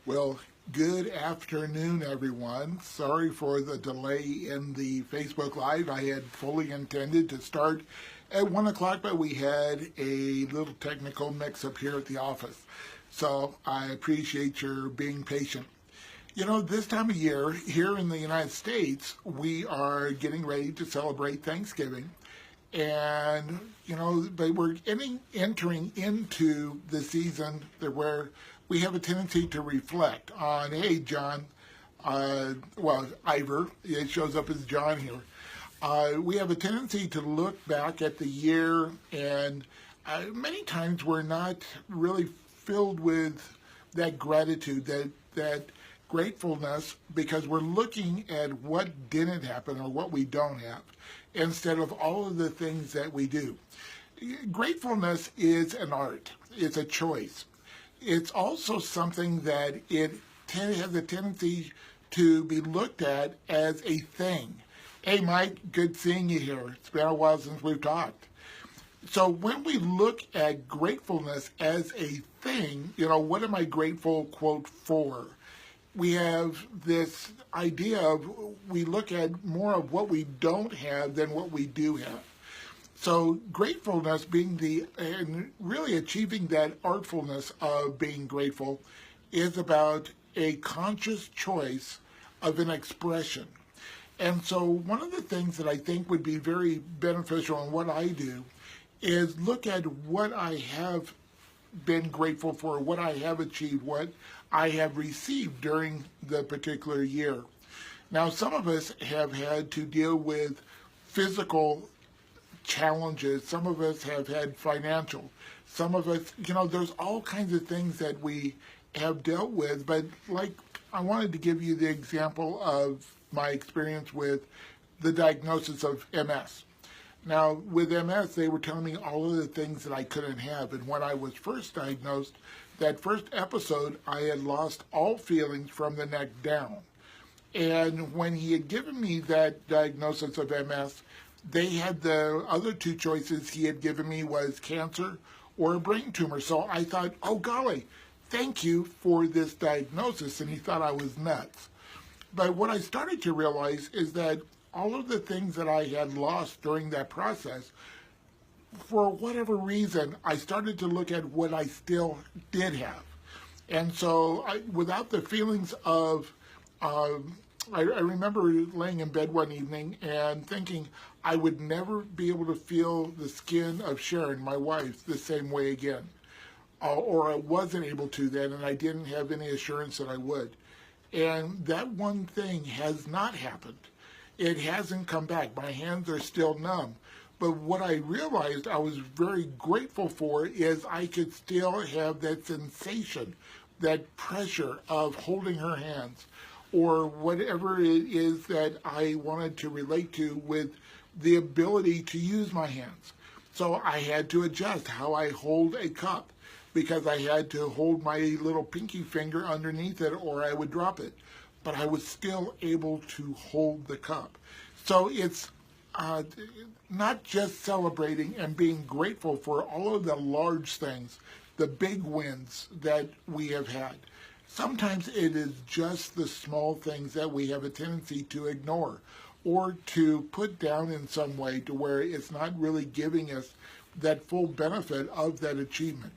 Well, good afternoon, everyone. Sorry for the delay in the Facebook Live. I had fully intended to start at 1 o'clock, but we had a little technical mix-up here at the office. So I appreciate your being patient. You know, this time of year, here in the United States, we are getting ready to celebrate Thanksgiving. And, but we're entering into the season where we have a tendency to reflect on, hey, John, Ivor, it shows up as John here. We have a tendency to look back at the year, and many times we're not really filled with that gratitude, that gratefulness, because we're looking at what didn't happen or what we don't have, instead of all of the things that we do. Gratefulness is an art. It's a choice. It's also something that it has a tendency to be looked at as a thing. Hey, Mike, good seeing you here. It's been a while since we've talked. So when we look at gratefulness as a thing, what am I grateful, quote, for? We have this idea of, we look at more of what we don't have than what we do have. So gratefulness being and really achieving that artfulness of being grateful is about a conscious choice of an expression. And so one of the things that I think would be very beneficial in what I do is look at what I have been grateful for, what I have achieved, what I have received during the particular year. Now, some of us have had to deal with physical challenges. Some of us have had financial. Some of us, there's all kinds of things that we have dealt with. But I wanted to give you the example of my experience with the diagnosis of MS. Now, with MS, they were telling me all of the things that I couldn't have. And when I was first diagnosed, that first episode, I had lost all feelings from the neck down. And when he had given me that diagnosis of MS, they had the other two choices he had given me was cancer or a brain tumor. So I thought, oh, golly, thank you for this diagnosis. And he thought I was nuts. But what I started to realize is that all of the things that I had lost during that process, for whatever reason, I started to look at what I still did have. And so without the feelings of, I remember laying in bed one evening and thinking I would never be able to feel the skin of Sharon, my wife, the same way again. Or I wasn't able to then, and I didn't have any assurance that I would. And that one thing has not happened. It hasn't come back. My hands are still numb. But what I realized I was very grateful for is I could still have that sensation, that pressure of holding her hands, or whatever it is that I wanted to relate to with the ability to use my hands. So I had to adjust how I hold a cup, because I had to hold my little pinky finger underneath it or I would drop it. But I was still able to hold the cup. So it's not just celebrating and being grateful for all of the large things, the big wins that we have had. Sometimes it is just the small things that we have a tendency to ignore or to put down in some way to where it's not really giving us that full benefit of that achievement.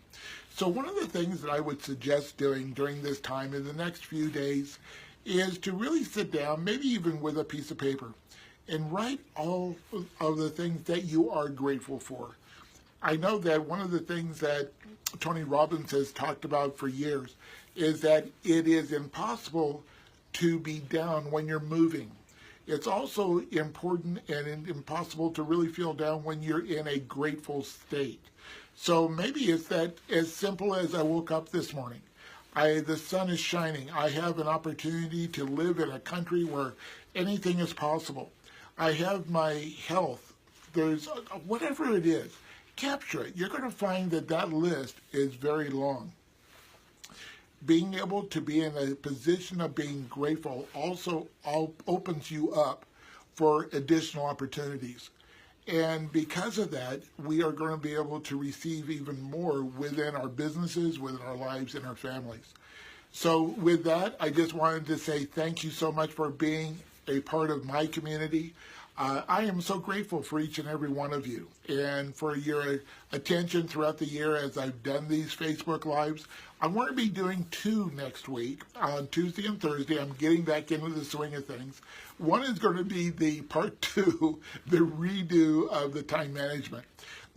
So one of the things that I would suggest doing during this time in the next few days is to really sit down, maybe even with a piece of paper, and write all of the things that you are grateful for. I know that one of the things that Tony Robbins has talked about for years is that it is impossible to be down when you're moving. It's also important and impossible to really feel down when you're in a grateful state. So maybe it's that as simple as I woke up this morning. The sun is shining. I have an opportunity to live in a country where anything is possible. I have my health. There's whatever it is, capture it. You're going to find that that list is very long. Being able to be in a position of being grateful also opens you up for additional opportunities. And because of that, we are going to be able to receive even more within our businesses, within our lives, and our families. So with that, I just wanted to say thank you so much for being a part of my community. I am so grateful for each and every one of you and for your attention throughout the year as I've done these Facebook Lives. I'm going to be doing 2 next week, on Tuesday and Thursday. I'm getting back into the swing of things. One is going to be the part 2, the redo of the time management.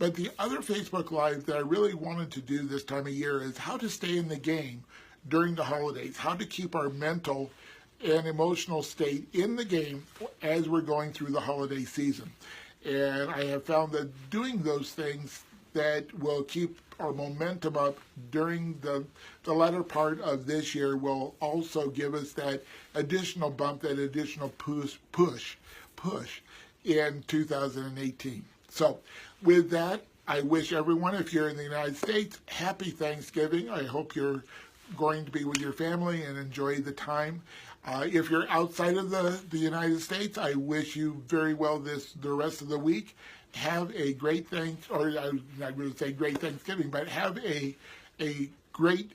But the other Facebook Live that I really wanted to do this time of year is how to stay in the game during the holidays, how to keep our mental and emotional state in the game as we're going through the holiday season. And I have found that doing those things that will keep our momentum up during the latter part of this year will also give us that additional bump, that additional push in 2018. So with that, I wish everyone, if you're in the United States, happy Thanksgiving. I hope you're going to be with your family and enjoy the time. If you're outside of the United States, I wish you very well the rest of the week. Have a great I'm not going to say great Thanksgiving, but have a great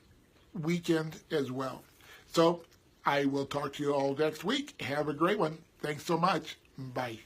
weekend as well. So I will talk to you all next week. Have a great one. Thanks so much. Bye.